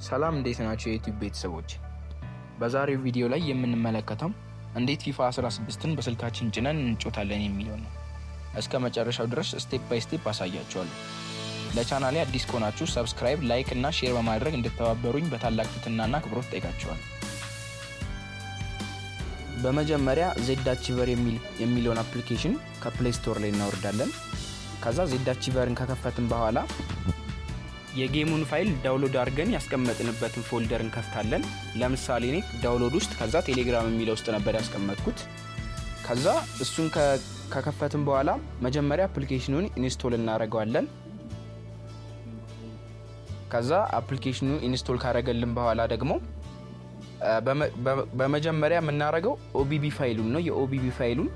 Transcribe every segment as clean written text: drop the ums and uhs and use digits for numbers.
ሰላም እንዴት ናችሁ የዩቲዩብ ቤተሰቦች? በዛሬው ቪዲዮ ላይ የምንመለከተው እንዴት ፊፋ 16ን በስልካችን ጭነን እንጫወታለን የሚለው ነው። እስከ መጨረሻው ድረስ ስቴፕ ባይ ስቴፕ አሳያችኋለሁ። ለቻናሌ አዲስ ከሆናችሁ ሰብስክራይብ፣ ላይክ እና ሼር በማድረግ እንድትተባበሩኝ በታላቅ ትህትናና አክብሮት ጠይቃችኋለሁ። በመጀመሪያ ዜድ አቺቨር የሚለውን አፕሊኬሽን ከፕሌይ ስቶር ላይ እናወርዳለን። ከዛ ዜድ አቺቨርን ከከፈትን በኋላ የጌሙን ፋይል ዳውንሎድ አድርገን ያስቀመጥንበትን ፎልደር እንከፍታለን። ለምሳሌ እኔ ዳውንሎድ ውስጥ ከዛ ቴሌግራም የሚለው ውስጥ ነበር ያስቀመጥኩት። ከዛ እሱን ከከፈትን በኋላ መጀመሪያ አፕሊኬሽኑን ኢንስቶል እናደርገዋለን። ከዛ አፕሊኬሽኑ ኢንስቶል ካደረገልን በኋላ ደግሞ በመጀመሪያ የምናደርገው ኦቢቢ ፋይሉን ነው። የኦቢቢ ፋይሉን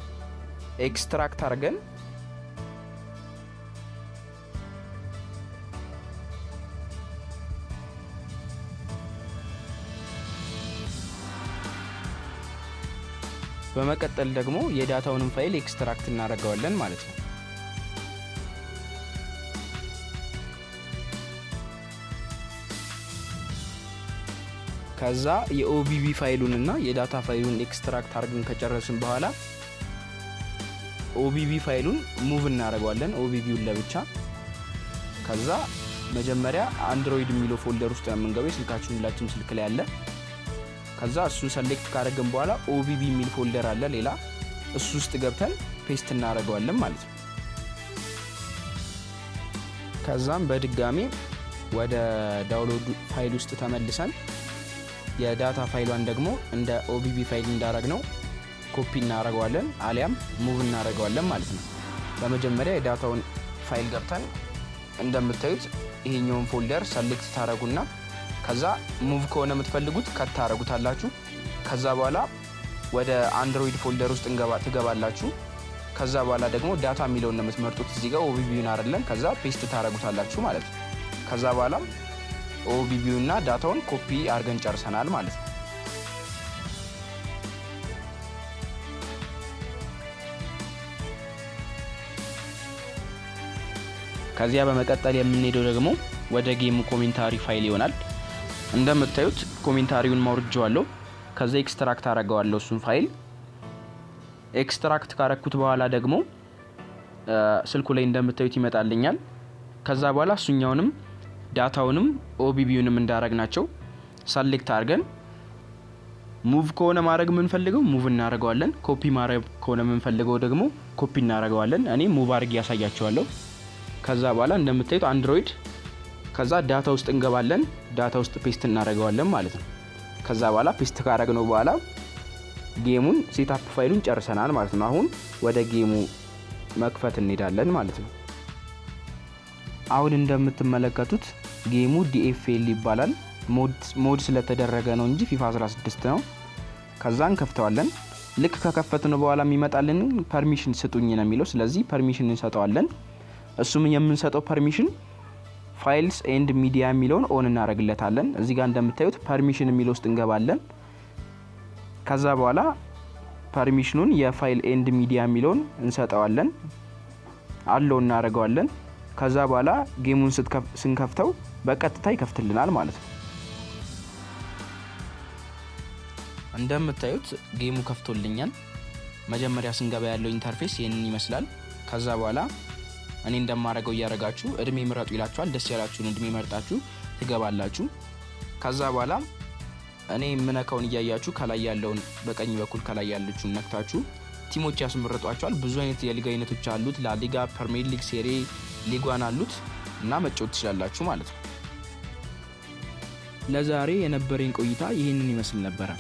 ኤክስትራክት አድርገን በመቀጠል ደግሞ የዳታውን ፋይል ኤክስትራክት እናደርገዋለን ማለት ነው። ከዛ የኦቢቢ ፋይሉን እና የዳታ ፋይሉን ኤክስትራክት አድርገን ከጨረስን በኋላ ኦቢቢ ፋይሉን ሙቭ እናደርገዋለን፣ ኦቢቢውን ለብቻ። ከዛ መጀመሪያ አንድሮይድ የሚለው ፎልደር ውስጥ ነው የምንገባው። ስልካችን ሁላችንም ስልክ ላይ አለ። ከዛ እሱን ሰሌክት ካደረግን በኋላ ኦቢቢ የሚል ፎልደር አለ ሌላ፣ እሱ ውስጥ ገብተን ፔስት እናደርገዋለን ማለት ነው። ከዛም በድጋሚ ወደ ዳውንሎድ ፋይል ውስጥ ተመልሰን የዳታ ፋይሏን ደግሞ እንደ ኦቢቢ ፋይል እንዳደረግነው ኮፒ እናደርገዋለን አሊያም ሙቭ እናደርገዋለን ማለት ነው። በመጀመሪያ የዳታውን ፋይል ገብተን እንደምታዩት ይሄኛውን ፎልደር ሰሌክት ታደርጉና ከዛ ሙቭ ከሆነ የምትፈልጉት ከት ታደርጉታላችሁ። ከዛ በኋላ ወደ አንድሮይድ ፎልደር ውስጥ ትገባላችሁ። ከዛ በኋላ ደግሞ ዳታ የሚለውን ነው የምትመርጡት። እዚህ ጋር ኦቢቢውን አይደለም። ከዛ ፔስት ታደርጉታላችሁ ማለት ነው። ከዛ በኋላ ኦቢቢውና ዳታውን ኮፒ አድርገን ጨርሰናል ማለት ነው። ከዚያ በመቀጠል የምንሄደው ደግሞ ወደ ጌሙ ኮሜንታሪ ፋይል ይሆናል። እንደምታዩት ኮሜንታሪውን ማውርጄዋለሁ። ከዛ ኤክስትራክት አደርገዋለሁ እሱን ፋይል። ኤክስትራክት ካረኩት በኋላ ደግሞ ስልኩ ላይ እንደምታዩት ይመጣልኛል። ከዛ በኋላ እሱኛውንም ዳታውንም ኦቢቢውንም እንዳረግናቸው ሰሌክት አድርገን ሙቭ ከሆነ ማድረግ የምንፈልገው ሙቭ እናደርገዋለን። ኮፒ ማድረግ ከሆነ የምንፈልገው ደግሞ ኮፒ እናደርገዋለን። እኔ ሙቭ አድርጌ ያሳያቸዋለሁ። ከዛ በኋላ እንደምታዩት አንድሮይድ ከዛ ዳታ ውስጥ እንገባለን። ዳታ ውስጥ ፔስት እናደርገዋለን ማለት ነው። ከዛ በኋላ ፔስት ካደረግነው በኋላ ጌሙን ሴትአፕ ፋይሉን ጨርሰናል ማለት ነው። አሁን ወደ ጌሙ መክፈት እንሄዳለን ማለት ነው። አሁን እንደምትመለከቱት ጌሙ ዲኤፍኤል ይባላል። ሞድ ስለተደረገ ነው እንጂ ፊፋ 16 ነው። ከዛ እንከፍተዋለን። ልክ ከከፈትነው በኋላ የሚመጣልን ፐርሚሽን ስጡኝ ነው የሚለው። ስለዚህ ፐርሚሽን እንሰጠዋለን። እሱም የምንሰጠው ፐርሚሽን ፋይልስ ኤንድ ሚዲያ የሚለውን ኦን እናደርግለታለን። እዚህ ጋር እንደምታዩት ፐርሚሽን የሚለው ውስጥ እንገባለን። ከዛ በኋላ ፐርሚሽኑን የፋይል ኤንድ ሚዲያ የሚለውን እንሰጠዋለን፣ አለው እናደርገዋለን። ከዛ በኋላ ጌሙን ስንከፍተው በቀጥታ ይከፍትልናል ማለት ነው። እንደምታዩት ጌሙ ከፍቶልኛል። መጀመሪያ ስንገባ ያለው ኢንተርፌስ ይሄንን ይመስላል። ከዛ በኋላ እኔ እንደማደርገው እያደረጋችሁ እድሜ ምረጡ ይላችኋል። ደስ ያላችሁን እድሜ መርጣችሁ ትገባላችሁ። ከዛ በኋላ እኔ የምነካውን እያያችሁ ከላይ ያለውን በቀኝ በኩል ከላይ ያለችውን ነክታችሁ ቲሞች ያስመርጧቸዋል። ብዙ አይነት የሊግ አይነቶች አሉት። ላሊጋ፣ ፕሪሚየር ሊግ፣ ሴሪ ሊጓን አሉት እና መጫወት ትችላላችሁ ማለት ነው። ለዛሬ የነበረኝ ቆይታ ይህንን ይመስል ነበር።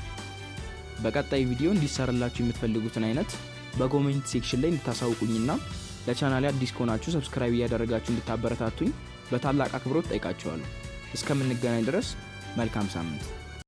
በቀጣይ ቪዲዮ እንዲሰራላችሁ የምትፈልጉትን አይነት በኮሜንት ሴክሽን ላይ እንድታሳውቁኝና ለቻናሌ አዲስ ከሆናችሁ ሰብስክራይብ እያደረጋችሁ እንድታበረታቱኝ በታላቅ አክብሮት ጠይቃችኋለሁ። እስከምንገናኝ ድረስ መልካም ሳምንት።